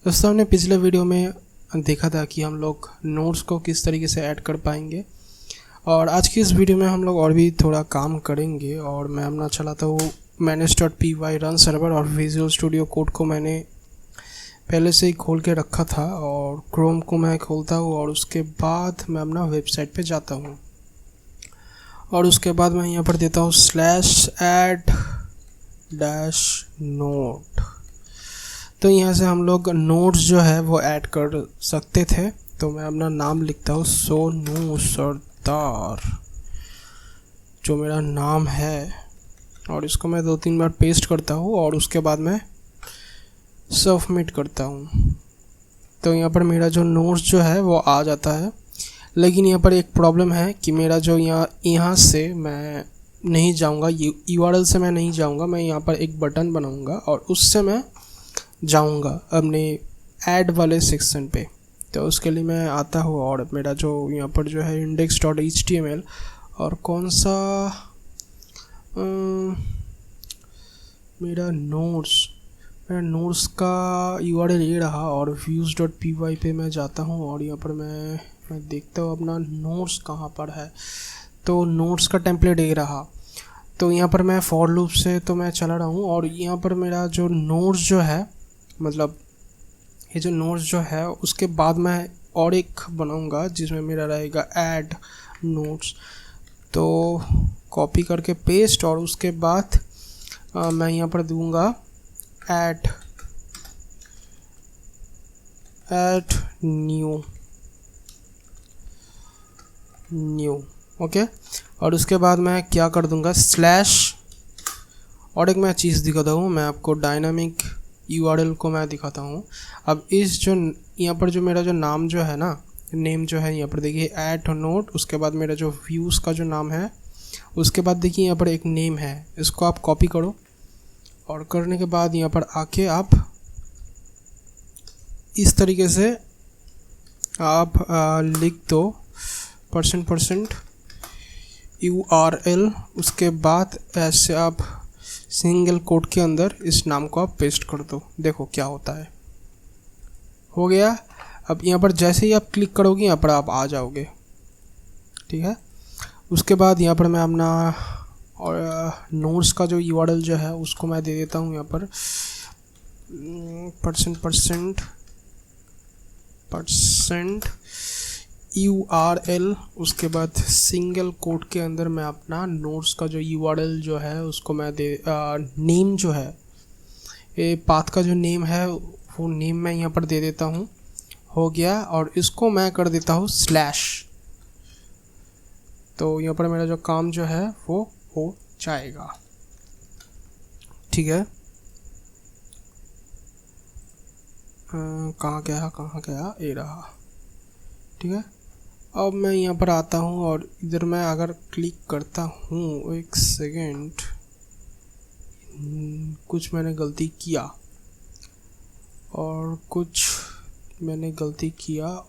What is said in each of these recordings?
दोस्तों हमने पिछले वीडियो में देखा था कि हम लोग नोट्स को किस तरीके से ऐड कर पाएंगे और आज की इस वीडियो में हम लोग और भी थोड़ा काम करेंगे। और मैं अपना चलाता हूँ manage.py रन सर्वर और विजुअल स्टूडियो कोड को मैंने पहले से ही खोल के रखा था और क्रोम को मैं खोलता हूँ और उसके बाद मैं अपना वेबसाइट पे जाता हूँ और उसके बाद मैं यहाँ पर देता हूँ /add-note। तो यहाँ से हम लोग नोट्स जो है वो ऐड कर सकते थे। तो मैं अपना नाम लिखता हूँ सोनू सरदार, जो मेरा नाम है, और इसको मैं 2-3 बार पेस्ट करता हूँ और उसके बाद मैं सबमिट करता हूँ। तो यहाँ पर मेरा जो नोट्स जो है वो आ जाता है। लेकिन यहाँ पर एक प्रॉब्लम है कि मेरा जो यहाँ से मैं नहीं जाऊँगा, URL से मैं नहीं जाऊँगा। मैं यहाँ पर एक बटन बनाऊँगा और उससे मैं जाऊँगा अपने ऐड वाले सेक्शन पे। तो उसके लिए मैं आता हूँ और मेरा जो यहाँ पर जो है index.html और कौन सा मेरा नोट्स का URL ये रहा और views.py पे मैं जाता हूँ और यहाँ पर मैं देखता हूँ अपना नोट्स कहाँ पर है। तो नोट्स का टेम्पलेट ये रहा। तो यहाँ पर मैं फॉर लूप से तो मैं चला रहा हूँ और यहाँ पर मेरा जो नोट्स जो है, मतलब ये जो नोट्स जो है उसके बाद मैं और एक बनाऊंगा जिसमें मेरा रहेगा ऐड नोट्स। तो कॉपी करके पेस्ट और उसके बाद मैं यहाँ पर दूंगा ऐड न्यू ओके। और उसके बाद मैं क्या कर दूंगा स्लैश, और एक मैं चीज़ दिखाता हूँ, मैं आपको डायनामिक URL को मैं दिखाता हूँ। अब इस जो यहाँ पर जो मेरा जो नाम जो है ना, नेम जो है यहाँ पर देखिए ऐड नोट, उसके बाद मेरा जो व्यूज़ का जो नाम है, उसके बाद देखिए यहाँ पर एक नेम है। इसको आप कॉपी करो और करने के बाद यहाँ पर आके आप इस तरीके से आप लिख दो %% URL। उसके बाद ऐसे आप सिंगल कोट के अंदर इस नाम को आप पेस्ट कर दो। देखो क्या होता है, हो गया। अब यहाँ पर जैसे ही आप क्लिक करोगे यहाँ पर आप आ जाओगे, ठीक है। उसके बाद यहाँ पर मैं अपना और नोट्स का जो URL जो है उसको मैं दे देता हूँ यहाँ पर % URL। उसके बाद सिंगल कोट के अंदर मैं अपना नोट्स का जो URL जो है उसको मैं नेम जो है, ये पाथ का जो नेम है वो नेम मैं यहाँ पर दे देता हूँ। हो गया। और इसको मैं कर देता हूँ स्लैश। तो यहाँ पर मेरा जो काम जो है वो हो जाएगा, ठीक है। कहाँ गया ये रहा, ठीक है। अब मैं यहाँ पर आता हूँ और इधर मैं अगर क्लिक करता हूँ, एक सेकेंड, कुछ मैंने गलती किया और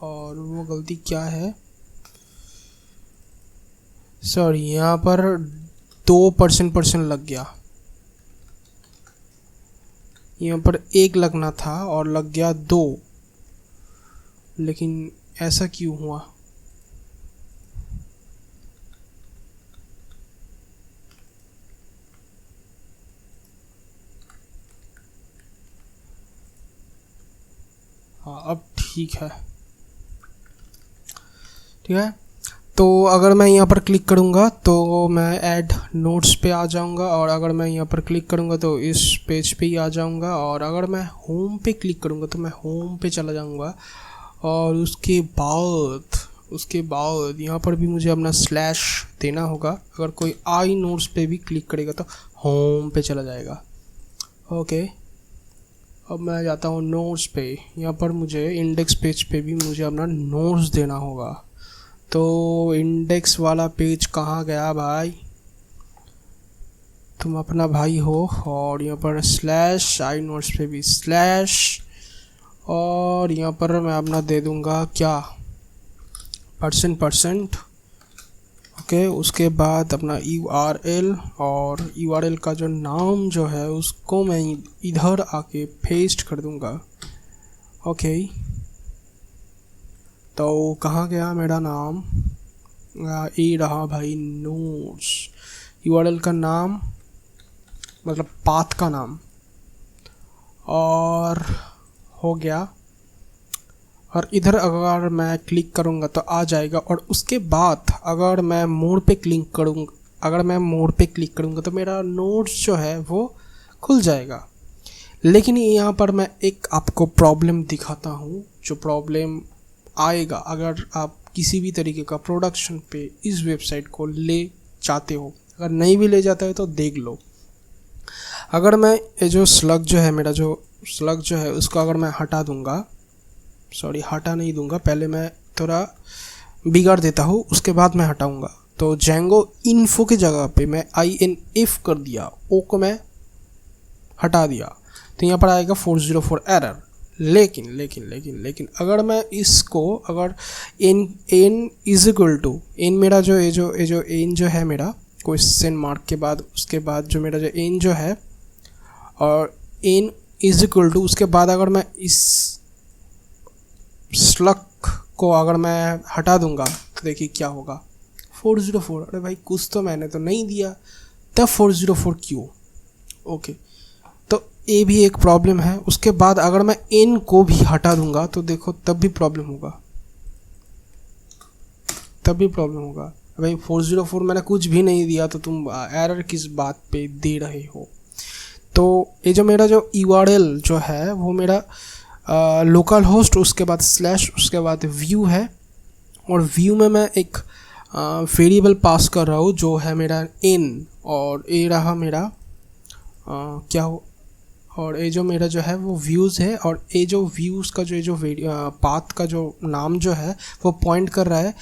और वो गलती क्या है, सॉरी, यहाँ पर 2% लग गया। यहाँ पर 1 लगना था और लग गया 2, लेकिन ऐसा क्यों हुआ? हाँ अब ठीक है, ठीक है। तो अगर मैं यहाँ पर क्लिक करूँगा तो मैं ऐड नोट्स पे आ जाऊँगा और अगर मैं यहाँ पर क्लिक करूँगा तो इस पेज पे ही आ जाऊँगा और अगर मैं होम पे क्लिक करूँगा तो मैं होम पे चला जाऊँगा और उसके बाद यहाँ पर भी मुझे अपना स्लैश देना होगा। अगर कोई आई नोट्स पे भी क्लिक करेगा तो होम पे चला जाएगा, ओके। अब मैं जाता हूँ नोट्स पे। यहाँ पर मुझे इंडेक्स पेज पे भी मुझे अपना नोट्स देना होगा। तो इंडेक्स वाला पेज कहाँ गया भाई, तुम अपना भाई हो। और यहाँ पर स्लैश आई नोट्स पे भी स्लैश, और यहाँ पर मैं अपना दे दूँगा क्या %, ओके। उसके बाद अपना URL और URL का जो नाम जो है उसको मैं इधर आके पेस्ट कर दूँगा ओके, तो कहाँ गया मेरा नाम? ये रहा भाई, नोट्स। यूआरएल का नाम मतलब पाथ का नाम, और हो गया। और इधर अगर मैं क्लिक करूँगा तो आ जाएगा, और उसके बाद अगर मैं मोड पे क्लिक करूँगा तो मेरा नोट्स जो है वो खुल जाएगा। लेकिन यहाँ पर मैं एक आपको प्रॉब्लम दिखाता हूँ, जो प्रॉब्लम आएगा अगर आप किसी भी तरीके का प्रोडक्शन पे इस वेबसाइट को ले जाते हो। अगर नहीं भी ले जाता है तो देख लो। अगर मैं ये जो स्लग जो है, मेरा जो स्लग जो है उसको अगर मैं हटा दूंगा, सॉरी हटा नहीं दूंगा, पहले मैं थोड़ा बिगाड़ देता हूँ, उसके बाद मैं हटाऊंगा। तो जेंगो इन्फो की जगह पे मैं INF कर दिया, ओ को मैं हटा दिया, तो यहाँ पर आएगा 404 एरर। लेकिन अगर मैं इसको अगर n is equal to n, मेरा जो ये जो n जो है मेरा क्वेश्चन मार्क के बाद, उसके बाद जो मेरा जो n जो है, और n इज इक्वल टू उसके बाद अगर मैं इस स्लग को अगर मैं हटा दूंगा तो देखिए क्या होगा, 404। अरे भाई कुछ तो मैंने तो नहीं दिया, तब 404 क्यों? ओके, तो ये भी एक प्रॉब्लम है। उसके बाद अगर मैं n को भी हटा दूंगा तो देखो तब भी प्रॉब्लम होगा, भाई 404 मैंने कुछ भी नहीं दिया, तो तुम एरर किस बात पे दे रहे हो? तो ये जो मेरा जो URL जो है वो मेरा लोकल होस्ट, उसके बाद स्लैश, उसके बाद व्यू है, और व्यू में मैं एक वेरिएबल पास कर रहा हूँ जो है मेरा n, और ये रहा मेरा क्या हो, और ये जो मेरा जो है वो व्यूज़ है, और ये जो व्यूज़ का जो पाथ का जो नाम जो है वो पॉइंट कर रहा है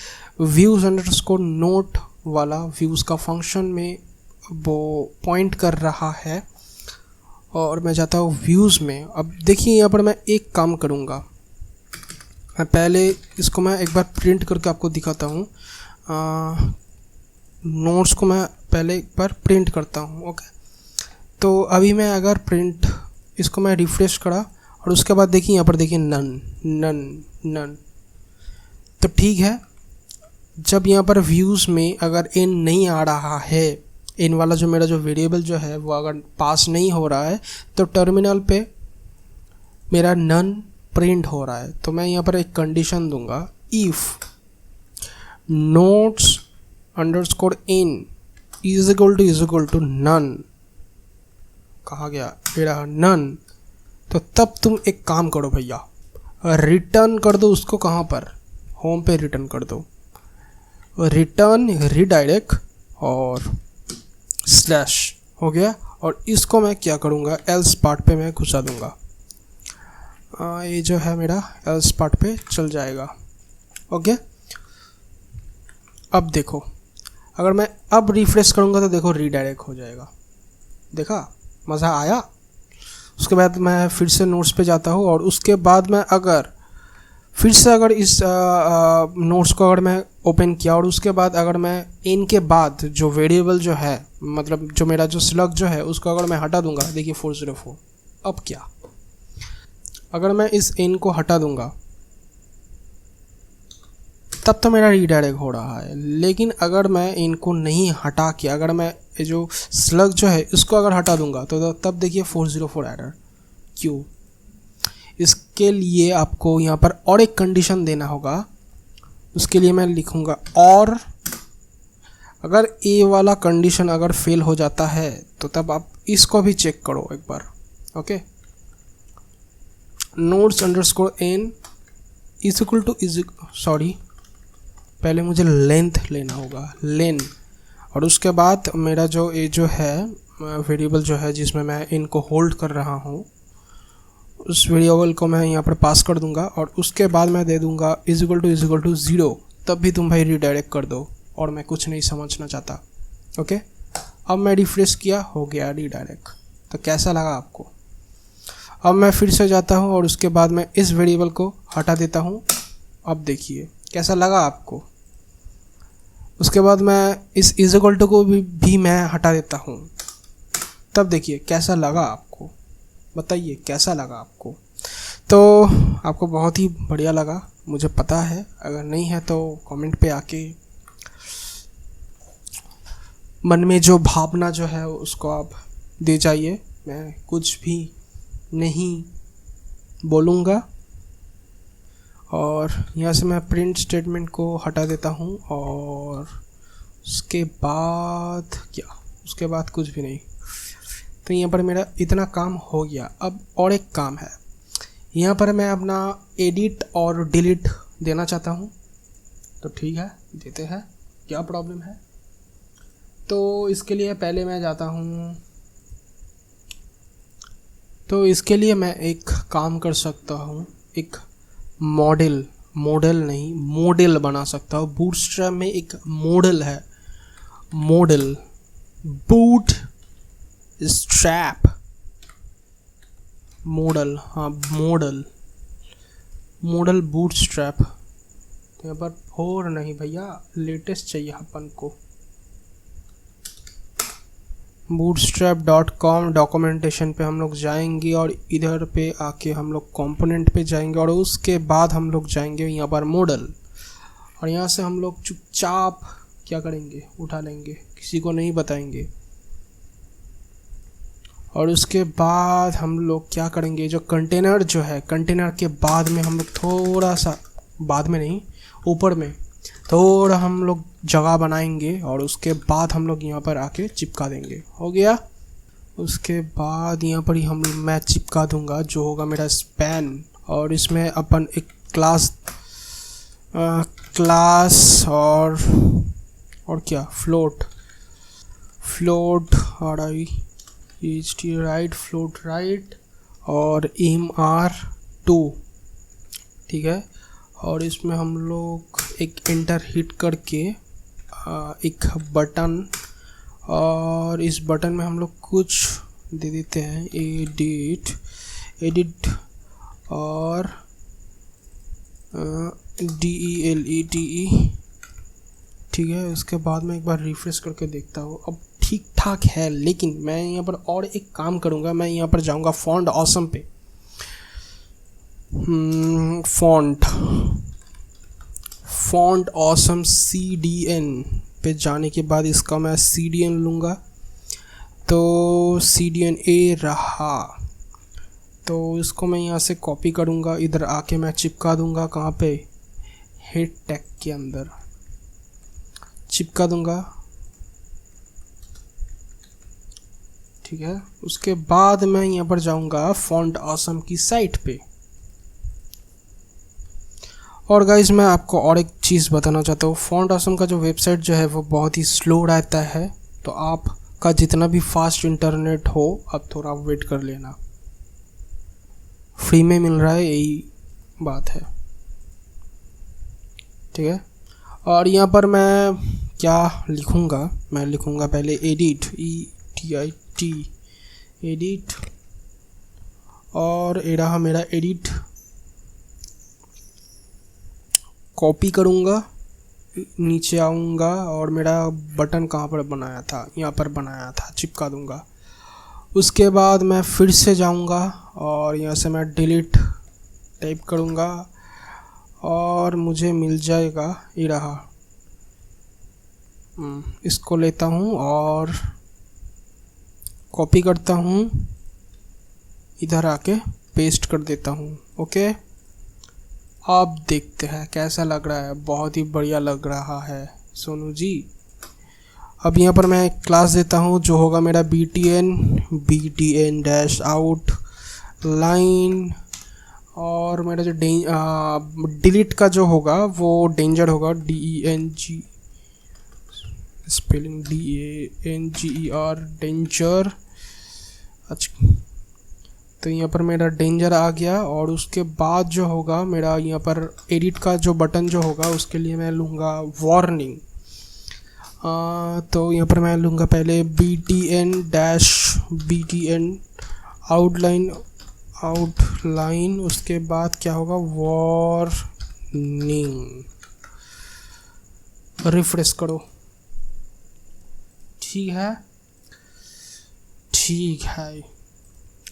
व्यूज़ अंडरस्कोर नोट वाला, व्यूज़ का फंक्शन में वो पॉइंट कर रहा है। और मैं जाता हूँ व्यूज़ में। अब देखिए यहाँ पर मैं एक काम करूँगा, मैं पहले इसको मैं एक बार प्रिंट करके आपको दिखाता हूँ। नोट्स को मैं पहले एक बार प्रिंट करता हूँ। ओके, तो अभी मैं अगर प्रिंट इसको मैं रिफ्रेश करा, और उसके बाद देखिए यहाँ पर देखिए नन, तो ठीक है। जब यहाँ पर व्यूज़ में अगर n नहीं आ रहा है, n वाला जो मेरा जो वेरिएबल जो है वो अगर पास नहीं हो रहा है, तो टर्मिनल पे मेरा नन प्रिंट हो रहा है। तो मैं यहाँ पर एक कंडीशन दूंगा, if notes underscore n is equal to none, कहा गया मेरा नन, तो तब तुम एक काम करो भैया, रिटर्न कर दो उसको, कहाँ पर, होम पे रिटर्न कर दो, रिटर्न रीडायरेक्ट और स्लैश हो गया। और इसको मैं क्या करूँगा, एल्स पार्ट पे मैं घुसा दूँगा, ये जो है मेरा एल्स पार्ट पे चल जाएगा। ओके, अब देखो अगर मैं अब रिफ्रेश करूँगा तो देखो रीडायरेक्ट हो जाएगा, देखा मज़ा आया। उसके बाद मैं फिर से नोट्स पे जाता हूँ, और उसके बाद मैं अगर फिर से अगर इस नोट्स को अगर मैं ओपन किया, और उसके बाद अगर मैं n के बाद जो वेरिएबल जो है, मतलब जो मेरा जो स्लग जो है उसको अगर मैं हटा दूंगा, देखिए 404। अब क्या, अगर मैं इस n को हटा दूंगा तब तो मेरा रीडायरेक्ट हो रहा है। लेकिन अगर मैं इनको नहीं हटा के, अगर मैं ये जो स्लग जो है इसको अगर हटा दूंगा तो तब देखिए 404 एरर। क्यों? इसके लिए आपको यहाँ पर और एक कंडीशन देना होगा। उसके लिए मैं लिखूँगा और अगर ए वाला कंडीशन अगर फेल हो जाता है तो तब आप इसको भी चेक करो एक बार। Okay, notes underscore n is equal to sorry पहले मुझे लेंथ लेना होगा, लेन, और उसके बाद मेरा जो ये जो है वेरिएबल जो है जिसमें मैं इनको होल्ड कर रहा हूँ उस वेरिएबल को मैं यहाँ पर पास कर दूंगा, और उसके बाद मैं दे दूंगा इज इक्वल टू 0। तब भी तुम भाई रीडायरेक्ट कर दो, और मैं कुछ नहीं समझना चाहता। ओके, अब मैं रिफ्रेश किया, हो गया रीडायरेक्ट। तो कैसा लगा आपको? अब मैं फिर से जाता हूँ और उसके बाद मैं इस वेरिएबल को हटा देता हूँ। अब देखिए कैसा लगा आपको। उसके बाद मैं इस इज इक्वल टू को भी मैं हटा देता हूँ। तब देखिए कैसा लगा आपको, बताइए कैसा लगा आपको। तो आपको बहुत ही बढ़िया लगा, मुझे पता है। अगर नहीं है तो कमेंट पे आके मन में जो भावना जो है उसको आप दे जाइए। मैं कुछ भी नहीं बोलूँगा। और यहाँ से मैं प्रिंट स्टेटमेंट को हटा देता हूँ और उसके बाद क्या, उसके बाद कुछ भी नहीं। तो यहाँ पर मेरा इतना काम हो गया। अब और एक काम है, यहाँ पर मैं अपना एडिट और डिलीट देना चाहता हूँ। तो ठीक है, देते हैं, क्या प्रॉब्लम है। तो इसके लिए पहले मैं जाता हूँ, तो इसके लिए मैं एक काम कर सकता हूँ, एक मॉडल बना सकता हूँ। बूटस्ट्रैप में एक मॉडल है, मॉडल बूट स्ट्रैप मॉडल, हाँ मॉडल बूटस्ट्रैप। तो यहाँ पर 4 नहीं भैया, लेटेस्ट चाहिए अपन को। bootstrap.com डॉक्यूमेंटेशन पे हम लोग जाएंगे और इधर पे आके हम लोग कंपोनेंट पे जाएंगे और उसके बाद हम लोग जाएंगे यहाँ पर मॉडल। और यहाँ से हम लोग चुपचाप क्या करेंगे, उठा लेंगे, किसी को नहीं बताएंगे। और उसके बाद हम लोग क्या करेंगे, जो कंटेनर जो है, कंटेनर के बाद में हम लोग थोड़ा सा, बाद में नहीं, ऊपर में थोड़ा हम लोग जगह बनाएंगे और उसके बाद हम लोग यहाँ पर आके चिपका देंगे। हो गया। उसके बाद यहाँ पर ही मैं चिपका दूंगा जो होगा मेरा स्पैन। और इसमें अपन एक क्लास और क्या, फ्लोट राइट और MR2, ठीक है। और इसमें हम लोग एक एंटर हिट करके एक बटन, और इस बटन में हम लोग कुछ दे देते हैं, एडिट और DELETE, ठीक है। उसके बाद मैं एक बार रिफ्रेश करके देखता हूँ, अब ठीक ठाक है। लेकिन मैं यहाँ पर और एक काम करूँगा, मैं यहाँ पर जाऊँगा फॉन्ट ऑसम पे, फॉन्ट ऑसम CDN पे जाने के बाद इसका मैं CDN लूँगा। तो CDN A रहा, तो इसको मैं यहाँ से कॉपी करूँगा, इधर आके मैं चिपका दूँगा। कहाँ पे, हेड टैग के अंदर चिपका दूँगा, ठीक है। उसके बाद मैं यहाँ पर जाऊँगा फॉन्ट ऑसम की साइट पे। और गाइज मैं आपको और एक चीज़ बताना चाहता हूँ, फॉन्ट ऑसम का जो वेबसाइट जो है वो बहुत ही स्लो रहता है। तो आपका जितना भी फास्ट इंटरनेट हो, आप थोड़ा वेट कर लेना, फ्री में मिल रहा है, यही बात है, ठीक है। और यहाँ पर मैं क्या लिखूँगा, मैं लिखूँगा पहले एडिट, एडिट, और ये रहा मेरा एडिट। कॉपी करूँगा, नीचे आऊँगा और मेरा बटन कहाँ पर बनाया था, यहाँ पर बनाया था, चिपका दूँगा। उसके बाद मैं फिर से जाऊँगा और यहाँ से मैं डिलीट टाइप करूँगा और मुझे मिल जाएगा, ये रहा। इसको लेता हूँ और कॉपी करता हूँ, इधर आके पेस्ट कर देता हूँ। ओके, अब देखते हैं कैसा लग रहा है। बहुत ही बढ़िया लग रहा है सोनू जी। अब यहाँ पर मैं एक क्लास देता हूँ जो होगा मेरा btn-out लाइन, और मेरा जो डिलीट का जो होगा वो डेंजर होगा, DENG, स्पेलिंग DANGER, डेंजर। अच्छा, तो यहाँ पर मेरा डेंजर आ गया। और उसके बाद जो होगा मेरा यहाँ पर एडिट का जो बटन जो होगा उसके लिए मैं लूँगा वार्निंग। तो यहाँ पर मैं लूँगा पहले btn आउटलाइन, उसके बाद क्या होगा, वार्निंग। रिफ्रेश करो, ठीक है, ठीक है।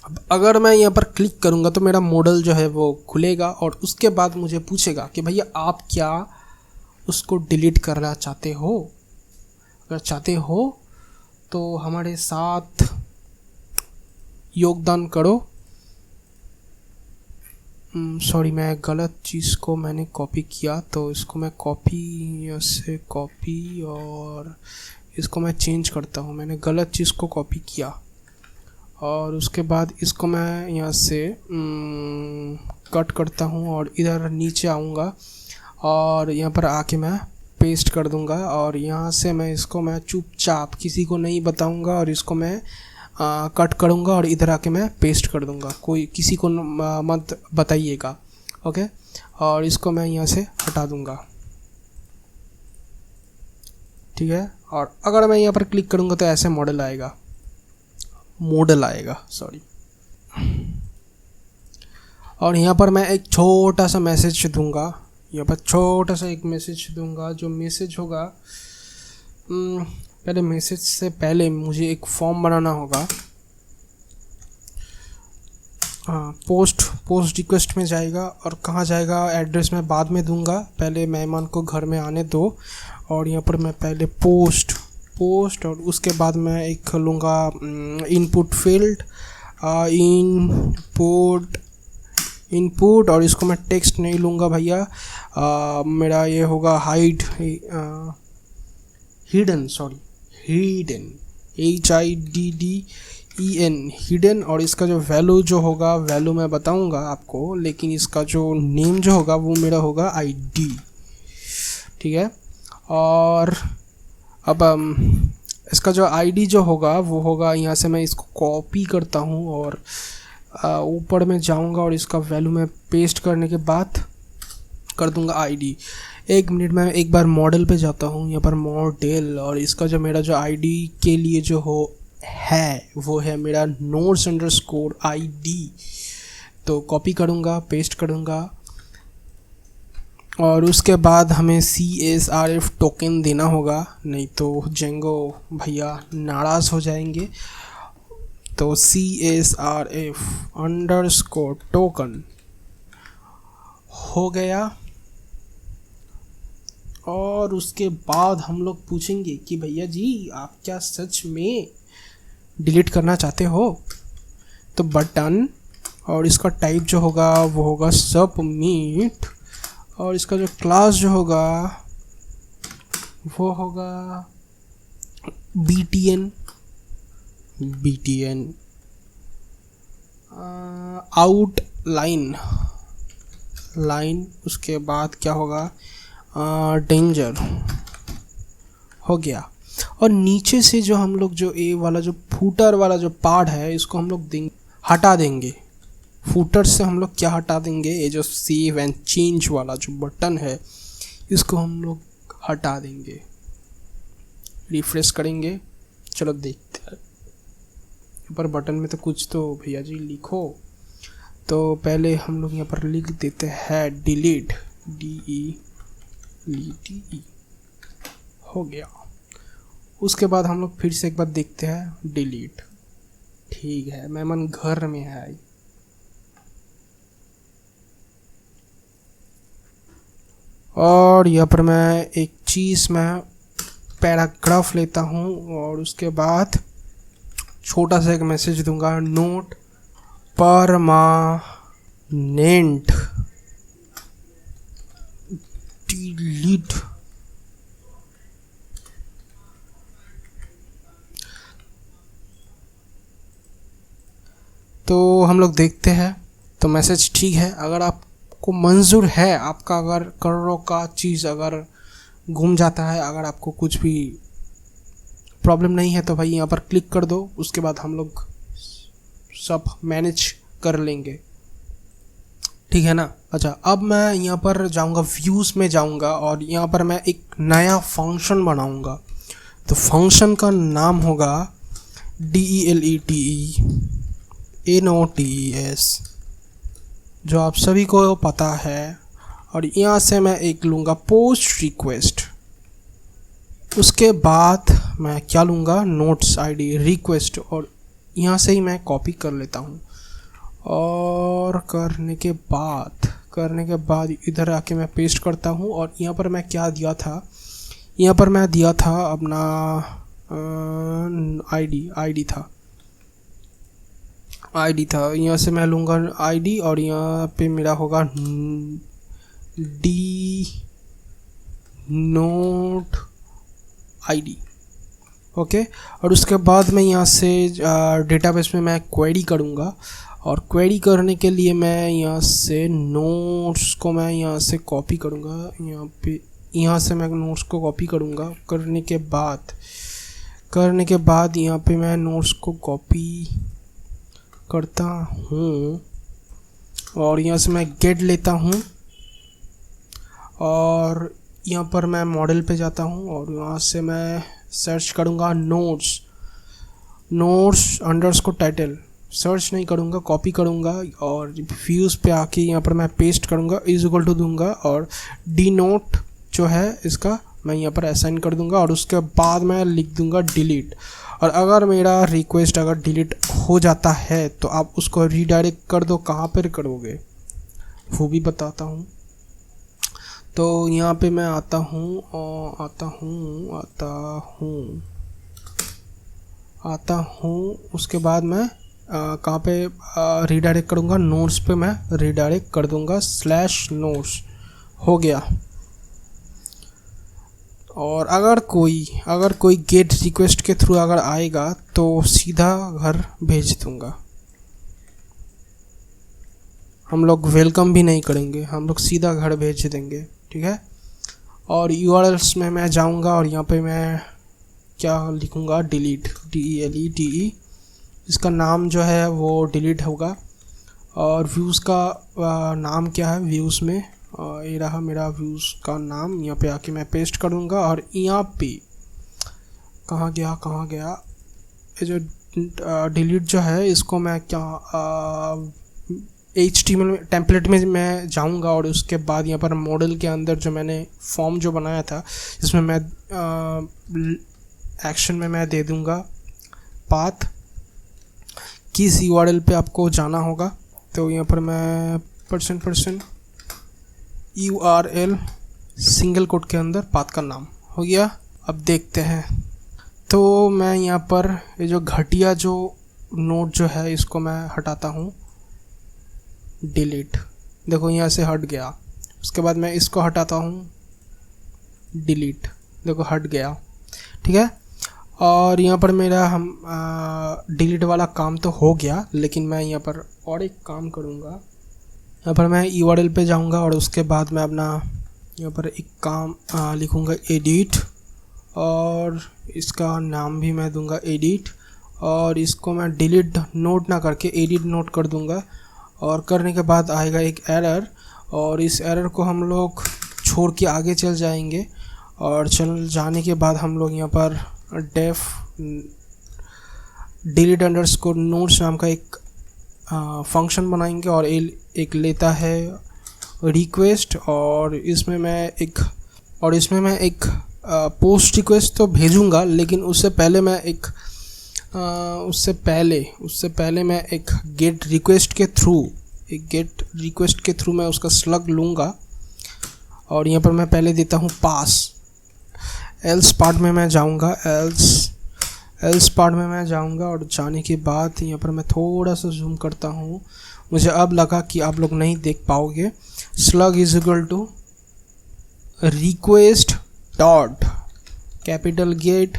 अब अगर मैं यहाँ पर क्लिक करूँगा तो मेरा मॉडल जो है वो खुलेगा और उसके बाद मुझे पूछेगा कि भैया आप क्या उसको डिलीट करना चाहते हो। अगर चाहते हो तो हमारे साथ योगदान करो। सॉरी, मैं गलत चीज़ को मैंने कॉपी किया, तो इसको मैं कॉपी से कॉपी और इसको मैं चेंज करता हूँ। मैंने गलत चीज़ को कॉपी किया और उसके बाद इसको मैं यहाँ से कट करता हूँ और इधर नीचे आऊँगा और यहाँ पर आके मैं पेस्ट कर दूँगा और यहाँ से मैं इसको मैं चुपचाप किसी को नहीं बताऊँगा और इसको मैं कट करूँगा और इधर आके मैं पेस्ट कर दूँगा। कोई किसी को मत बताइएगा, ओके। और इसको मैं यहाँ से हटा दूँगा, ठीक है। और अगर मैं यहाँ पर क्लिक करूँगा तो ऐसे मॉडल आएगा सॉरी। और यहाँ पर मैं एक छोटा सा मैसेज दूँगा, यहाँ पर छोटा सा एक मैसेज दूँगा। जो मैसेज होगा, पहले मैसेज से पहले मुझे एक फॉर्म बनाना होगा। पोस्ट रिक्वेस्ट में जाएगा और कहाँ जाएगा, एड्रेस मैं बाद में दूंगा, पहले मेहमान को घर में आने दो। और यहाँ पर मैं पहले पोस्ट और उसके बाद मैं एक लूँगा इनपुट फील्ड, इनपुट और इसको मैं टेक्स्ट नहीं लूँगा भैया, मेरा ये होगा हिडन हिडन। और इसका जो वैल्यू होगा वैल्यू मैं बताऊंगा आपको, लेकिन इसका जो नेम जो होगा वो मेरा होगा आईडी, ठीक है। और अब इसका जो आईडी जो होगा वो होगा, यहाँ से मैं इसको कॉपी करता हूँ और ऊपर में जाऊंगा और इसका वैल्यू मैं पेस्ट करने के बाद कर दूंगा आईडी। एक मिनट में एक बार मॉडल पे जाता हूँ, यहाँ पर मॉडल, और इसका जो मेरा जो आईडी के लिए जो वो है मेरा notes_id। तो कॉपी करूँगा, पेस्ट करूँगा और उसके बाद हमें CSRF टोकन देना होगा, नहीं तो जेंगो भैया नाराज़ हो जाएंगे। तो CSRF टोकन हो गया। और उसके बाद हम लोग पूछेंगे कि भैया जी आप क्या सच में डिलीट करना चाहते हो। तो बटन और इसका टाइप जो होगा वो होगा सबमिट और इसका जो क्लास जो होगा वो होगा BTN आउटलाइन लाइन। उसके बाद क्या होगा, डेंजर हो गया। और नीचे से जो हम लोग जो ए वाला जो फूटर वाला जो पार्ट है इसको हम लोग हटा देंगे। फूटर से हम लोग क्या हटा देंगे, ये जो सेव एंड चेंज वाला जो बटन है इसको हम लोग हटा देंगे। रिफ्रेश करेंगे, चलो देखते हैं। ऊपर बटन में तो कुछ तो भैया जी लिखो। तो पहले हम लोग यहाँ पर लिख देते हैं डिलीट, DELETE हो गया। उसके बाद हम लोग फिर से एक बार देखते हैं डिलीट, ठीक है। मेहमान घर में है। और यहाँ पर मैं एक चीज़ मैं पैराग्राफ लेता हूँ और उसके बाद छोटा सा एक मैसेज दूंगा, नोट परमानेंट डिलीट। तो हम लोग देखते हैं तो मैसेज ठीक है। अगर आपको मंजूर है, आपका अगर करोड़ों का चीज़ अगर घूम जाता है, अगर आपको कुछ भी प्रॉब्लम नहीं है तो भाई यहाँ पर क्लिक कर दो। उसके बाद हम लोग सब मैनेज कर लेंगे, ठीक है ना। अच्छा, अब मैं यहाँ पर जाऊँगा, व्यूज़ में जाऊँगा और यहाँ पर मैं एक नया फंक्शन बनाऊँगा। तो फंक्शन का नाम होगा DELETE जो आप सभी को पता है। और यहाँ से मैं एक लूँगा पोस्ट रिक्वेस्ट। उसके बाद मैं क्या लूँगा, नोट्स आईडी रिक्वेस्ट, और यहाँ से ही मैं कॉपी कर लेता हूँ। और करने के बाद इधर आके मैं पेस्ट करता हूँ। और यहाँ पर मैं क्या दिया था, यहाँ पर मैं दिया था अपना आईडी था। यहाँ से मैं लूँगा आईडी और यहाँ पे मेरा होगा डी नोट आईडी। ओके, और उसके बाद मैं यहाँ से डेटाबेस में मैं क्वेरी करूँगा। और क्वेरी करने के लिए मैं यहाँ से नोट्स को मैं यहाँ से कॉपी करूँगा, यहाँ से मैं नोट्स को कॉपी करूँगा। करने के बाद यहाँ पे मैं नोट्स को कॉपी करता हूँ और यहाँ से मैं गेट लेता हूँ और यहाँ पर मैं मॉडल पे जाता हूँ और यहाँ से मैं सर्च करूँगा नोट्स अंडरस्कोर टाइटल। सर्च नहीं करूँगा, कॉपी करूँगा और व्यूज़ पे आके यहाँ पर मैं पेस्ट करूँगा, इज इक्वल टू दूँगा और डी नोट जो है इसका मैं यहाँ पर असाइन कर दूँगा। और उसके बाद मैं लिख दूँगा डिलीट। और अगर मेरा रिक्वेस्ट अगर डिलीट हो जाता है तो आप उसको रीडायरेक्ट कर दो। कहाँ पर करोगे वो भी बताता हूँ। तो यहाँ पे मैं आता हूँ उसके बाद मैं कहाँ पे रीडायरेक्ट करूँगा, नोट्स पे मैं रीडायरेक्ट कर दूँगा /notes। हो गया। और अगर कोई गेट रिक्वेस्ट के थ्रू अगर आएगा तो सीधा घर भेज दूँगा। हम लोग वेलकम भी नहीं करेंगे, हम लोग सीधा घर भेज देंगे, ठीक है। और URLs में मैं जाऊंगा और यहाँ पे मैं क्या लिखूंगा, डिलीट, DELETE। इसका नाम जो है वो डिलीट होगा। और व्यूज़ का नाम क्या है, व्यूज़ में ये रहा मेरा व्यूज़ का नाम। यहाँ पे आके मैं पेस्ट कर दूँगा। और यहाँ पे कहाँ गया ये जो डिलीट जो है इसको मैं क्या HTML टेम्पलेट में मैं जाऊंगा और उसके बाद यहाँ पर मॉडल के अंदर जो मैंने फॉर्म जो बनाया था इसमें मैं एक्शन में मैं दे दूंगा पाथ। किस URL पे आपको जाना होगा तो यहाँ पर मैं % URL सिंगल कोट के अंदर पाथ का नाम हो गया। अब देखते हैं। तो मैं यहाँ पर ये जो घटिया जो नोट जो है इसको मैं हटाता हूँ, डिलीट। देखो यहाँ से हट गया। उसके बाद मैं इसको हटाता हूँ, डिलीट। देखो हट गया, ठीक है। और यहाँ पर मेरा डिलीट वाला काम तो हो गया, लेकिन मैं यहाँ पर और एक काम करूँगा। यहाँ पर मैं URL पे जाऊँगा और उसके बाद मैं अपना यहाँ पर एक काम लिखूँगा एडिट। और इसका नाम भी मैं दूँगा एडिट। और इसको मैं डिलीट नोट ना करके एडिट नोट कर दूँगा। और करने के बाद आएगा एक एरर और इस एरर को हम लोग छोड़ के आगे चल जाएंगे। और चल जाने के बाद हम लोग यहाँ पर डेफ डिलीट अंडरस्कोर नोट्स नाम का एक फंक्शन बनाएंगे और एक लेता है रिक्वेस्ट। और इसमें मैं एक पोस्ट रिक्वेस्ट तो भेजूँगा, लेकिन उससे पहले मैं एक गेट रिक्वेस्ट के थ्रू मैं उसका स्लग लूँगा। और यहाँ पर मैं पहले देता हूँ पास। एल्स पार्ट में मैं जाऊँगा और जाने के बाद यहाँ पर मैं थोड़ा सा जूम करता हूँ। मुझे अब लगा कि आप लोग नहीं देख पाओगे। Slug is equal to request dot capital get,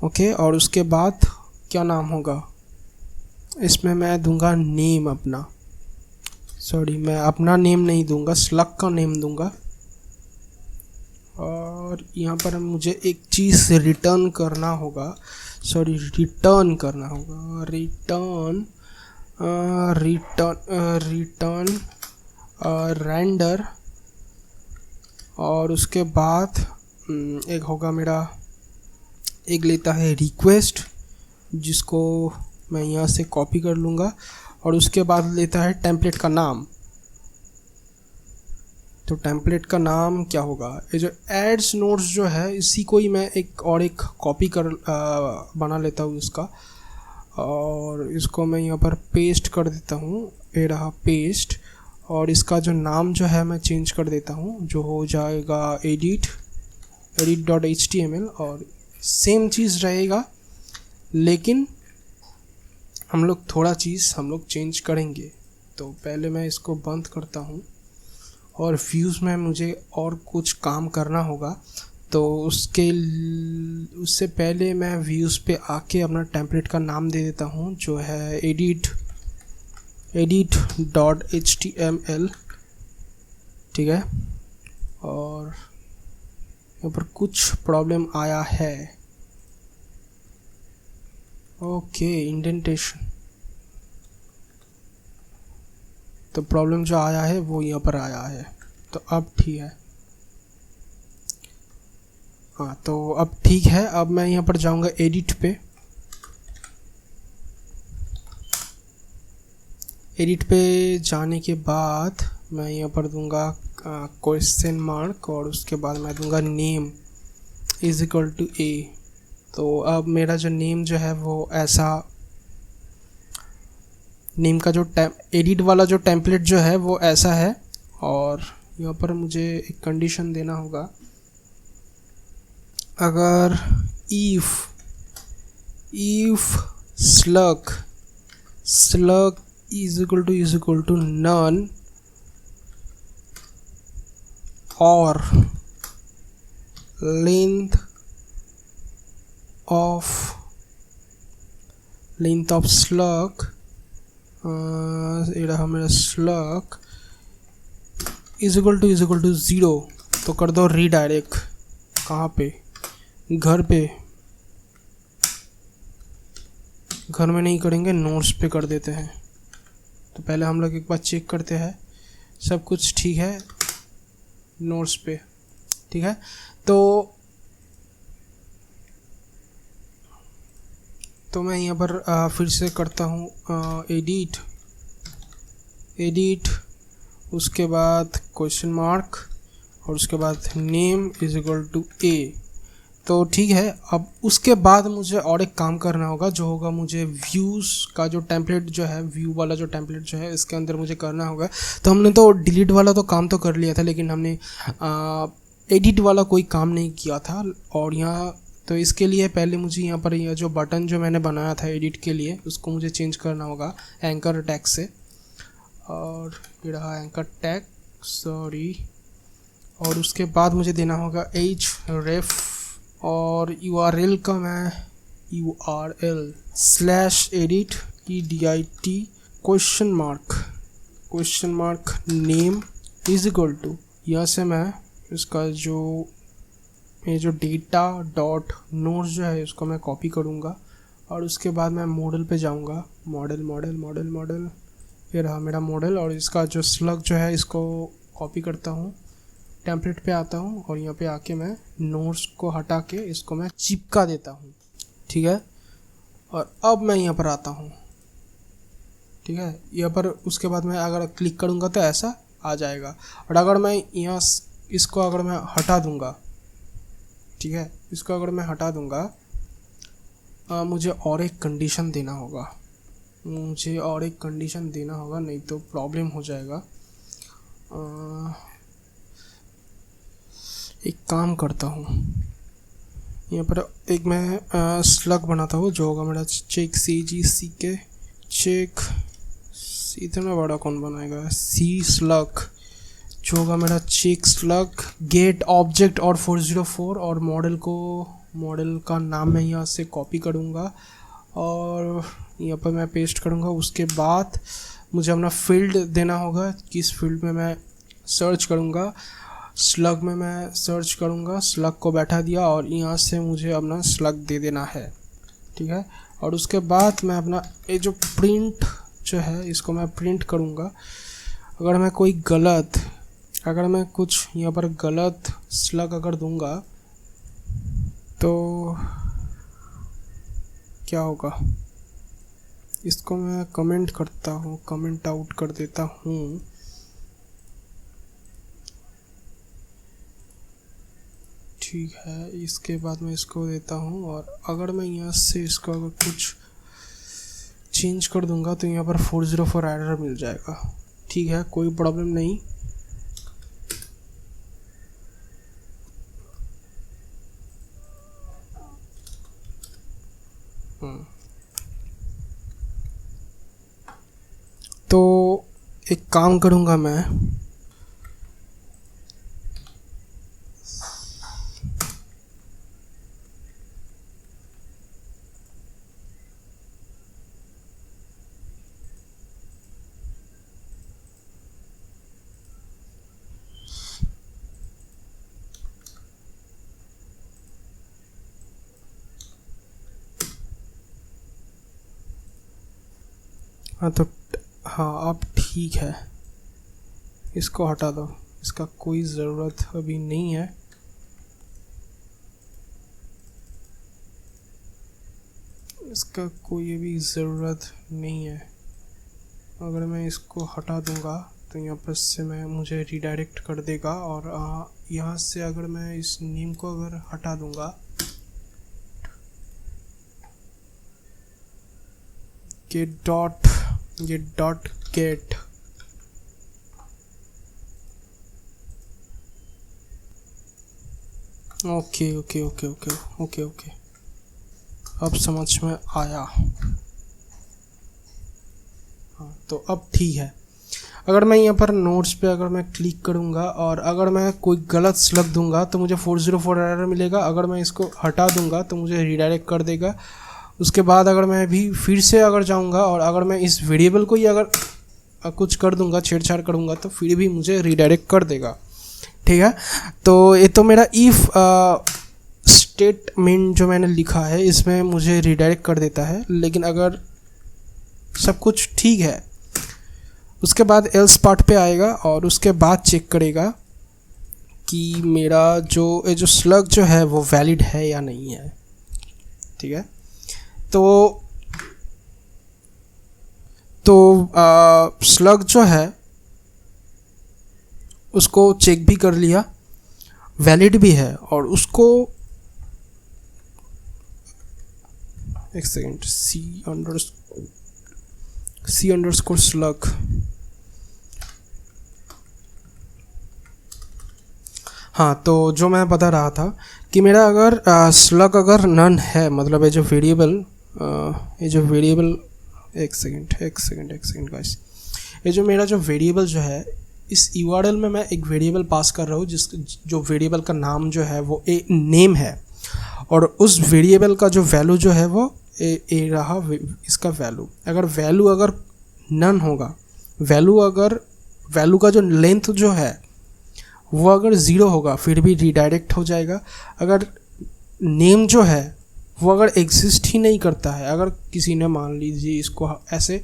okay. और उसके बाद क्या नाम होगा, इसमें मैं दूंगा नेम अपना, मैं अपना नेम नहीं दूंगा, स्लग का नेम दूंगा। और यहाँ पर मुझे एक चीज़ रिटर्न करना होगा, रिटर्न रेंडर। और उसके बाद एक होगा मेरा, एक लेता है रिक्वेस्ट जिसको मैं यहाँ से कॉपी कर लूँगा। और उसके बाद लेता है टेम्पलेट का नाम। तो टेम्पलेट का नाम क्या होगा, ये जो एड्स नोट्स जो है इसी को ही मैं एक कॉपी कर बना लेता हूँ इसका। और इसको मैं यहाँ पर पेस्ट कर देता हूँ, ये रहा पेस्ट। और इसका जो नाम जो है मैं चेंज कर देता हूँ, जो हो जाएगा edit.html। और सेम चीज़ रहेगा, लेकिन हम लोग थोड़ा चीज़ हम लोग चेंज करेंगे। तो पहले मैं इसको बंद करता हूँ और व्यूज़ में मुझे और कुछ काम करना होगा। तो उससे पहले मैं व्यूज़ पे आके अपना टेम्पलेट का नाम दे देता हूँ, जो है edit.html, ठीक है। और यहाँ पर कुछ प्रॉब्लम आया है, ओके, इंडेंटेशन। तो प्रॉब्लम जो आया है वो यहाँ पर आया है, तो अब ठीक है। हाँ, तो अब ठीक है। अब मैं यहाँ पर जाऊँगा एडिट पे। एडिट पे जाने के बाद मैं यहाँ पर दूंगा क्वेश्चन मार्क, और उसके बाद मैं दूंगा नेम इज इक्वल टू ए। तो अब मेरा जो नेम जो है वो ऐसा, नेम का जो एडिट वाला जो टेम्पलेट जो है वो ऐसा है। और यहाँ पर मुझे एक कंडीशन देना होगा, अगर if slug is equal to none, or length of slug, ये रहा मेरा slug इज इक्वल टू 0, तो कर दो रीडायरेक्ट। कहाँ पे? घर पे। घर में नहीं करेंगे, नोट्स पे कर देते हैं। तो पहले हम लोग एक बार चेक करते हैं सब कुछ ठीक है नोट्स पे, ठीक है। तो मैं यहाँ पर फिर से करता हूँ एडिट, उसके बाद क्वेश्चन मार्क, और उसके बाद नेम इज इक्वल टू ए। तो ठीक है। अब उसके बाद मुझे और एक काम करना होगा, जो होगा मुझे व्यूज़ का जो टेम्पलेट जो है, व्यू वाला जो टेम्पलेट जो है, इसके अंदर मुझे करना होगा। तो हमने तो डिलीट वाला तो काम तो कर लिया था, लेकिन हमने एडिट वाला कोई काम नहीं किया था। और यहाँ तो इसके लिए पहले मुझे यहाँ पर यह जो बटन जो मैंने बनाया था एडिट के लिए, उसको मुझे चेंज करना होगा एंकर टैग से। और ये रहा एंकर टैग, सॉरी। और उसके बाद मुझे देना होगा href, और URL का मैं URL /edit question mark name is equal to, यहाँ से मैं इसका ये जो डेटा डॉट नोट्स जो है इसको मैं कॉपी करूँगा। और उसके बाद मैं मॉडल पे जाऊँगा, मॉडल, ये रहा मेरा मॉडल। और इसका जो स्लग जो है इसको कॉपी करता हूँ, टेम्पलेट पे आता हूँ, और यहाँ पे आके मैं नोट्स को हटा के इसको मैं चिपका देता हूँ, ठीक है। और अब मैं यहाँ पर आता हूँ, ठीक है। यहाँ पर उसके बाद मैं अगर क्लिक करूँगा तो ऐसा आ जाएगा। और अगर मैं यहाँ इसको अगर मैं हटा दूँगा, ठीक है, इसको अगर मैं हटा दूँगा, मुझे और एक कंडीशन देना होगा, नहीं तो प्रॉब्लम हो जाएगा। एक काम करता हूँ, यहाँ पर एक मैं स्लग बनाता हूँ, जो होगा मेरा चेक चेक, इतना बड़ा कौन बनाएगा, सी स्लग, जो होगा मेरा चेक स्लग गेट ऑब्जेक्ट और 404। और मॉडल का नाम मैं यहाँ से कॉपी करूँगा और यहाँ पर मैं पेस्ट करूँगा। उसके बाद मुझे अपना फील्ड देना होगा, किस फील्ड में मैं सर्च करूँगा। स्लग में मैं सर्च करूँगा, स्लग को बैठा दिया, और यहाँ से मुझे अपना स्लग दे देना है, ठीक है। और उसके बाद मैं अपना ये जो प्रिंट जो है इसको मैं प्रिंट करूँगा। अगर मैं कुछ यहाँ पर गलत स्लग अगर दूँगा तो क्या होगा, इसको मैं कमेंट आउट कर देता हूँ। ठीक है, इसके बाद मैं इसको देता हूँ। और अगर मैं यहाँ से इसको अगर कुछ चेंज कर दूंगा तो यहाँ पर 404 एरर मिल जाएगा। ठीक है, कोई प्रॉब्लम नहीं। तो एक काम करूँगा मैं, हाँ तो हाँ अब ठीक है, इसको हटा दो, इसका कोई ज़रूरत अभी नहीं है। इसका कोई अभी ज़रूरत नहीं है। अगर मैं इसको हटा दूंगा तो यहाँ पर से मुझे रीडायरेक्ट कर देगा, और यहाँ से अगर मैं इस नेम को अगर हटा दूंगा, get ओके, अब समझ में आया। हाँ तो अब ठीक है। अगर मैं यहाँ पर नोट्स पे अगर मैं क्लिक करूँगा और अगर मैं कोई गलत स्लग दूंगा तो मुझे 404 एरर मिलेगा। अगर मैं इसको हटा दूंगा तो मुझे रीडायरेक्ट कर देगा। उसके बाद अगर मैं भी फिर से अगर जाऊंगा और अगर मैं इस वेरिएबल को ही अगर कुछ कर दूंगा, छेड़छाड़ करूंगा, तो फिर भी मुझे रीडायरेक्ट कर देगा। ठीक है, तो ये तो मेरा इफ़ स्टेटमेंट जो मैंने लिखा है इसमें मुझे रीडायरेक्ट कर देता है। लेकिन अगर सब कुछ ठीक है उसके बाद एल्स पार्ट पे आएगा और उसके बाद चेक करेगा कि मेरा जो स्लग जो है वो वैलिड है या नहीं है। ठीक है, तो स्लग जो है उसको चेक भी कर लिया, वैलिड भी है, और उसको एक सेकेंड सी अंडरस्कोर स्लग, हाँ तो जो मैं बता रहा था कि मेरा अगर स्लग अगर नन है, मतलब ये जो वेरिएबल एक सेकेंड गाइस, ये जो मेरा जो वेरिएबल जो है इस URL में मैं एक वेरिएबल पास कर रहा हूँ जो वेरिएबल का नाम जो है वो ए नेम है, और उस वेरिएबल का जो वैल्यू जो है वो ए रहा इसका वैल्यू। अगर वैल्यू अगर नन होगा, वैल्यू का जो लेंथ जो है वो अगर 0 होगा फिर भी रीडायरेक्ट हो जाएगा। अगर नेम जो है वो अगर एग्जिस्ट ही नहीं करता है, अगर किसी ने मान लीजिए इसको ऐसे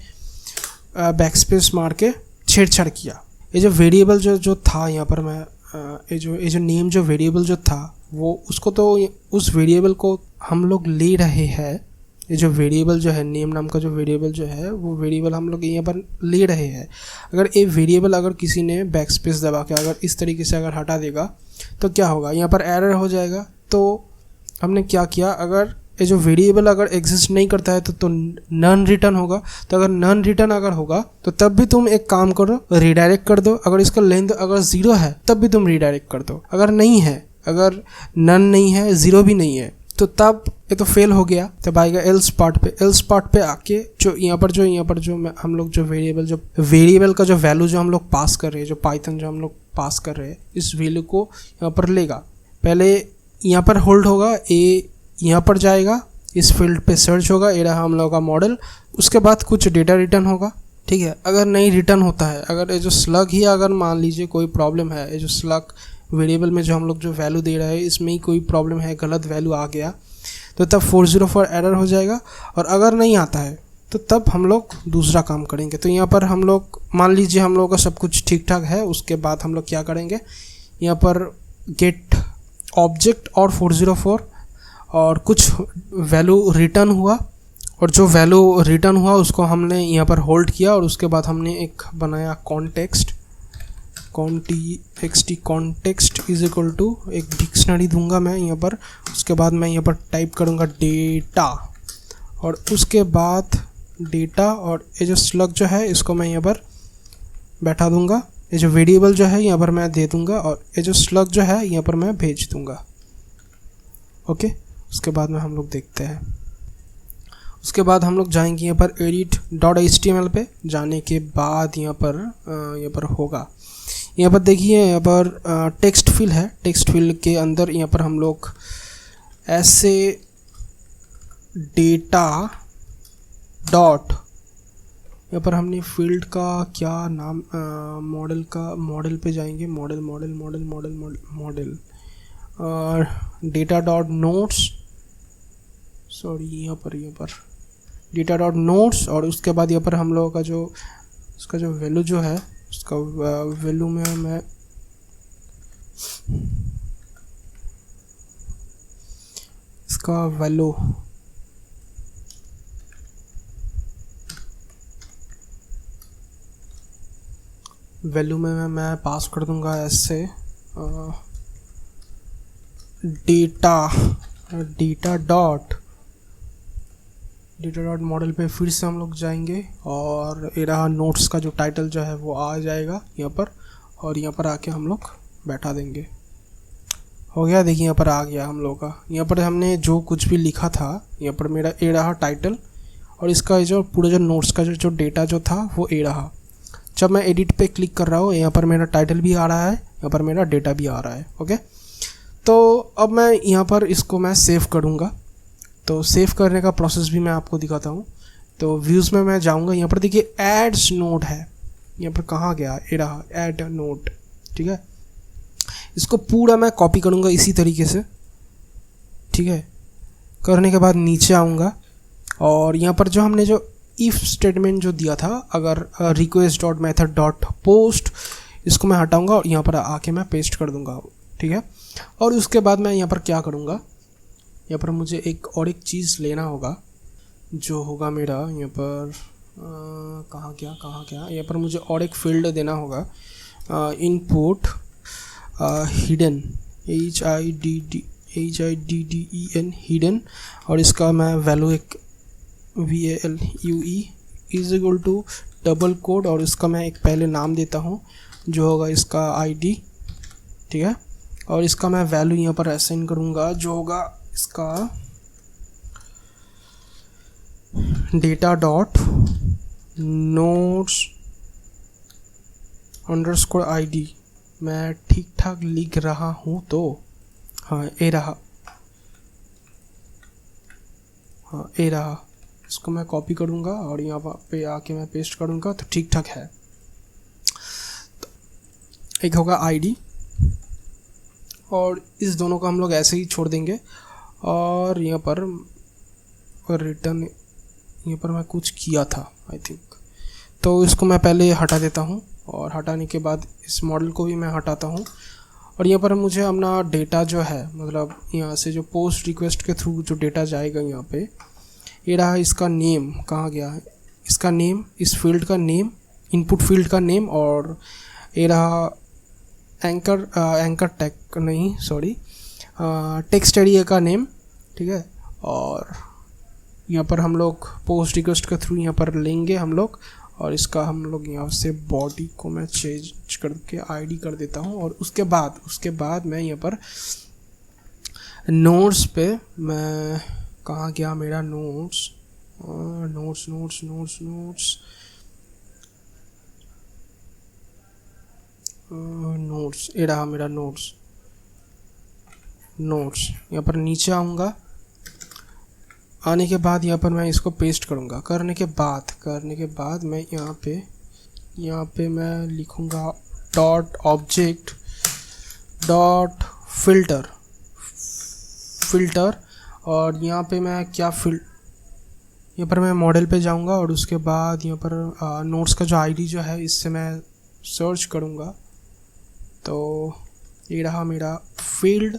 बैकस्पेस मार के छेड़छाड़ किया, ये जो वेरिएबल जो था यहाँ पर मैं ये जो नेम जो वेरिएबल जो था वो उसको तो उस वेरिएबल को हम लोग ले रहे हैं। ये जो वेरिएबल जो है नेम नाम का जो वेरिएबल जो है वो वेरिएबल हम लोग यहाँ पर ले रहे हैं। अगर ये वेरिएबल अगर किसी ने बैकस्पेस दबा के अगर इस तरीके से अगर हटा देगा तो क्या होगा, यहाँ पर एरर हो जाएगा। तो हमने क्या किया, अगर ये जो वेरिएबल अगर एग्जिस्ट नहीं करता है तो नन रिटर्न होगा। तो अगर नन रिटर्न अगर होगा तो तब भी तुम एक काम करो, रीडायरेक्ट कर दो। अगर इसका लेंथ अगर 0 है तब भी तुम रीडायरेक्ट कर दो। अगर नहीं है, अगर नन नहीं है, 0 भी नहीं है, तो तब ये तो फेल हो गया। तब आएगा एल्स पार्ट पे आके जो यहाँ पर जो हम लोग जो वेरिएबल का जो वैल्यू जो हम लोग पास कर रहे हैं, जो पाइथन जो हम लोग पास कर रहे हैं, इस वैल्यू को यहाँ पर लेगा। पहले यहाँ पर होल्ड होगा, ए यहाँ पर जाएगा, इस फील्ड पे सर्च होगा, ये रहा हम लोग का मॉडल। उसके बाद कुछ डेटा रिटर्न होगा। ठीक है, अगर नहीं रिटर्न होता है, अगर ये जो स्लग ही अगर मान लीजिए कोई प्रॉब्लम है, ये जो स्लग वेरिएबल में जो हम लोग जो वैल्यू दे रहे हैं इसमें ही कोई प्रॉब्लम है, गलत वैल्यू आ गया, तो तब 404 एरर हो जाएगा। और अगर नहीं आता है तो तब हम लोग दूसरा काम करेंगे। तो यहाँ पर हम लोग मान लीजिए हम लोगों का सब कुछ ठीक ठाक है, उसके बाद हम लोग क्या करेंगे, यहाँ पर गेट ऑब्जेक्ट और 404 और कुछ वैल्यू रिटर्न हुआ, और जो वैल्यू रिटर्न हुआ उसको हमने यहाँ पर होल्ड किया, और उसके बाद हमने एक बनाया कॉन्टेक्स्ट इज इक्वल टू एक डिक्शनरी दूंगा मैं यहाँ पर। उसके बाद मैं यहाँ पर टाइप करूँगा डेटा, और उसके बाद डेटा, और ये जो स्लग जो है इसको मैं यहाँ पर बैठा दूंगा, ये जो वेरिएबल जो है यहाँ पर मैं दे दूंगा, और ये जो स्लग जो है यहाँ पर मैं भेज दूंगा। ओके, उसके बाद में हम लोग देखते हैं। उसके बाद हम लोग जाएंगे यहाँ पर edit.html पे। जाने के बाद यहाँ पर होगा, यहाँ पर देखिए यहाँ पर टेक्स्ट फिल है। टेक्स्ट फिल के अंदर यहाँ पर हम लोग ऐसे डेटा डॉट, यहाँ पर हमने फील्ड का क्या नाम, मॉडल पे जाएंगे, मॉडल और डेटा डॉट नोट्स, सॉरी यहाँ पर डेटा डॉट नोट्स, और उसके बाद यहाँ पर हम लोगों का जो उसका जो वैल्यू जो है, उसका वैल्यू में मैं इसका वैल्यू में मैं पास कर दूंगा ऐसे डेटा डॉट मॉडल पे फिर से हम लोग जाएंगे, और ये रहा नोट्स का जो टाइटल जो है वो आ जाएगा यहाँ पर, और यहाँ पर आके हम लोग बैठा देंगे। हो गया, देखिए यहाँ पर आ गया हम लोग का। यहाँ पर हमने जो कुछ भी लिखा था, यहाँ पर मेरा ये रहा टाइटल, और इसका जो पूरा जो नोट्स का जो डेटा जो था वो ये रहा। जब मैं एडिट पे क्लिक कर रहा हूँ, यहाँ पर मेरा टाइटल भी आ रहा है, यहाँ पर मेरा डेटा भी आ रहा है। ओके, तो अब मैं यहाँ पर इसको मैं सेव करूँगा। तो सेव करने का प्रोसेस भी मैं आपको दिखाता हूँ। तो व्यूज़ में मैं जाऊँगा, यहाँ पर देखिए एड्स नोट है, यहाँ पर कहाँ गया, ये रहा ऐड नोट। ठीक है, इसको पूरा मैं कॉपी करूँगा इसी तरीके से। ठीक है, करने के बाद नीचे आऊँगा, और यहाँ पर जो हमने जो इफ़ स्टेटमेंट जो दिया था, अगर request dot method dot post, इसको मैं हटाऊँगा और यहाँ पर आके मैं पेस्ट कर दूँगा। ठीक है, और उसके बाद मैं यहाँ पर क्या करूँगा, यहाँ पर मुझे एक चीज़ लेना होगा, जो होगा मेरा यहाँ पर कहाँ क्या यहाँ पर मुझे और एक फील्ड देना होगा, इनपुट हिडन, HIDDEN हिडन, और इसका मैं वैल्यू एक VALUE is equal to double quote, और इसका मैं एक पहले नाम देता हूँ जो होगा इसका ID। ठीक है, और इसका मैं वैल्यू यहाँ पर असाइन करूँगा जो होगा इसका data dot notes underscore ID। मैं ठीक ठाक लिख रहा हूँ तो हाँ ये रहा, इसको मैं कॉपी करूँगा और यहाँ पे आके मैं पेस्ट करूँगा तो ठीक ठाक है। एक होगा ID, और इस दोनों को हम लोग ऐसे ही छोड़ देंगे। और यहाँ पर रिटर्न, यहाँ पर मैं कुछ किया था आई थिंक, तो इसको मैं पहले हटा देता हूँ, और हटाने के बाद इस मॉडल को भी मैं हटाता हूँ। और यहाँ पर मुझे अपना डेटा जो है, मतलब यहाँ से जो पोस्ट रिक्वेस्ट के थ्रू जो डेटा जाएगा, यहाँ पे ये रहा इसका नेम, कहाँ गया है इसका नेम, इस फील्ड का नेम, इनपुट फील्ड का नेम, और ये रहा एंकर टैग नहीं सॉरी टेक्स्ट एरिया का नेम। ठीक है, और यहाँ पर हम लोग पोस्ट रिक्वेस्ट के थ्रू यहाँ पर लेंगे हम लोग, और इसका हम लोग यहाँ से बॉडी को मैं चेंज करके ID कर देता हूँ। और उसके बाद मैं यहाँ पर नोट्स पे, मैं कहाँ गया मेरा नोट्स, ये रहा मेरा नोट्स। यहाँ पर नीचे आऊँगा, आने के बाद यहाँ पर मैं इसको पेस्ट करूँगा। करने के बाद मैं यहाँ पे मैं लिखूँगा डॉट ऑब्जेक्ट डॉट फिल्टर, और यहाँ पे मैं क्या यहाँ पर मैं मॉडल पे जाऊँगा, और उसके बाद यहाँ पर नोट्स का जो ID जो है इससे मैं सर्च करूँगा। तो ये रहा मेरा फील्ड,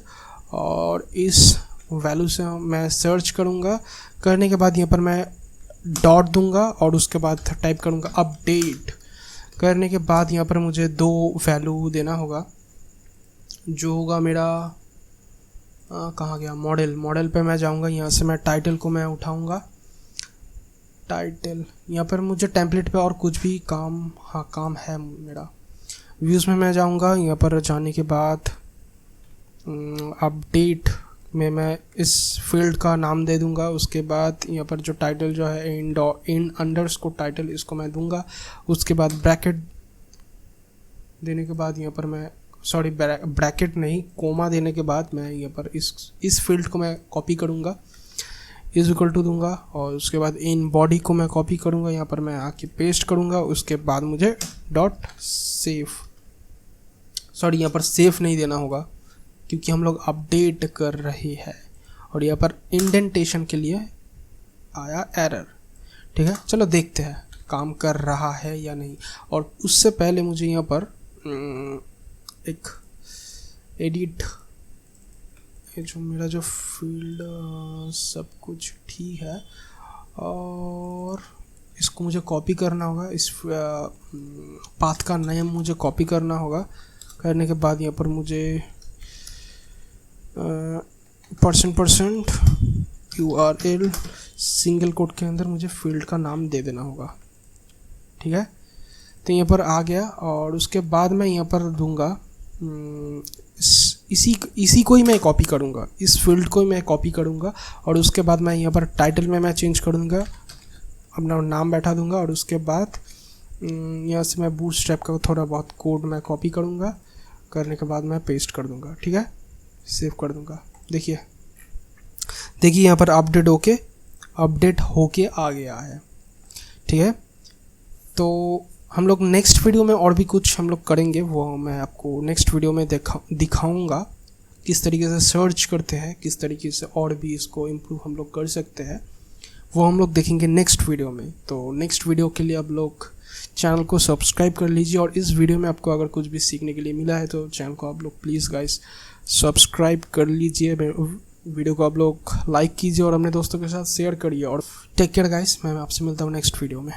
और इस वैल्यू से मैं सर्च करूँगा। करने के बाद यहाँ पर मैं डॉट दूंगा, और उसके बाद टाइप करूँगा अपडेट। करने के बाद यहाँ पर मुझे 2 वैल्यू देना होगा, जो होगा मेरा कहाँ गया मॉडल पे मैं जाऊँगा। यहाँ से मैं टाइटल को मैं उठाऊँगा, टाइटल, यहाँ पर मुझे टेम्पलेट पे और कुछ भी काम है मेरा। व्यूज़ में मैं जाऊँगा, यहाँ पर जाने के बाद अपडेट में मैं इस फील्ड का नाम दे दूंगा। उसके बाद यहाँ पर जो टाइटल जो है इन अंडरस्कोर टाइटल, इसको मैं दूंगा। उसके बाद ब्रैकेट देने के बाद यहाँ पर मैं ब्रैकेट नहीं, कोमा देने के बाद मैं यहाँ पर इस फील्ड को मैं कॉपी करूँगा, इज इक्वल टू दूंगा। और उसके बाद इन बॉडी को मैं कॉपी करूँगा, यहाँ पर मैं आके पेस्ट करूँगा। उसके बाद मुझे डॉट सेव, यहाँ पर सेव नहीं देना होगा क्योंकि हम लोग अपडेट कर रहे हैं। और यहाँ पर इंडेंटेशन के लिए आया एरर। ठीक है, चलो देखते हैं काम कर रहा है या नहीं। और उससे पहले मुझे यहाँ पर एक एडिट, जो मेरा जो फील्ड सब कुछ ठीक है, और इसको मुझे कॉपी करना होगा। इस पाथ का नेम मुझे कॉपी करना होगा। करने के बाद यहाँ पर मुझे %% URL सिंगल कोट के अंदर मुझे फील्ड का नाम दे देना होगा। ठीक है, तो यहाँ पर आ गया। और उसके बाद मैं यहाँ पर दूंगा इसी को ही मैं कॉपी करूँगा, इस फील्ड को ही मैं कॉपी करूँगा। और उसके बाद मैं यहाँ पर टाइटल में मैं चेंज कर दूँगा, अपना नाम बैठा दूँगा। और उसके बाद यहाँ से मैं बूटस्ट्रैप का थोड़ा बहुत कोड मैं कॉपी करूँगा। करने के बाद मैं पेस्ट कर दूँगा। ठीक है, सेव कर दूँगा। देखिए यहाँ पर अपडेट होके आ गया है। ठीक है, तो हम लोग नेक्स्ट वीडियो में और भी कुछ हम लोग करेंगे, वो मैं आपको नेक्स्ट वीडियो में दिखाऊंगा किस तरीके से सर्च करते हैं, किस तरीके से और भी इसको इम्प्रूव हम लोग कर सकते हैं, वो हम लोग देखेंगे नेक्स्ट वीडियो में। तो नेक्स्ट वीडियो के लिए आप लोग चैनल को सब्सक्राइब कर लीजिए। और इस वीडियो में आपको अगर कुछ भी सीखने के लिए मिला है तो चैनल को आप लोग प्लीज़ गाइस सब्सक्राइब कर लीजिए। वीडियो को आप लोग लाइक कीजिए और अपने दोस्तों के साथ शेयर करिए। और टेक केयर गाइस, मैं आपसे मिलता हूँ नेक्स्ट वीडियो में।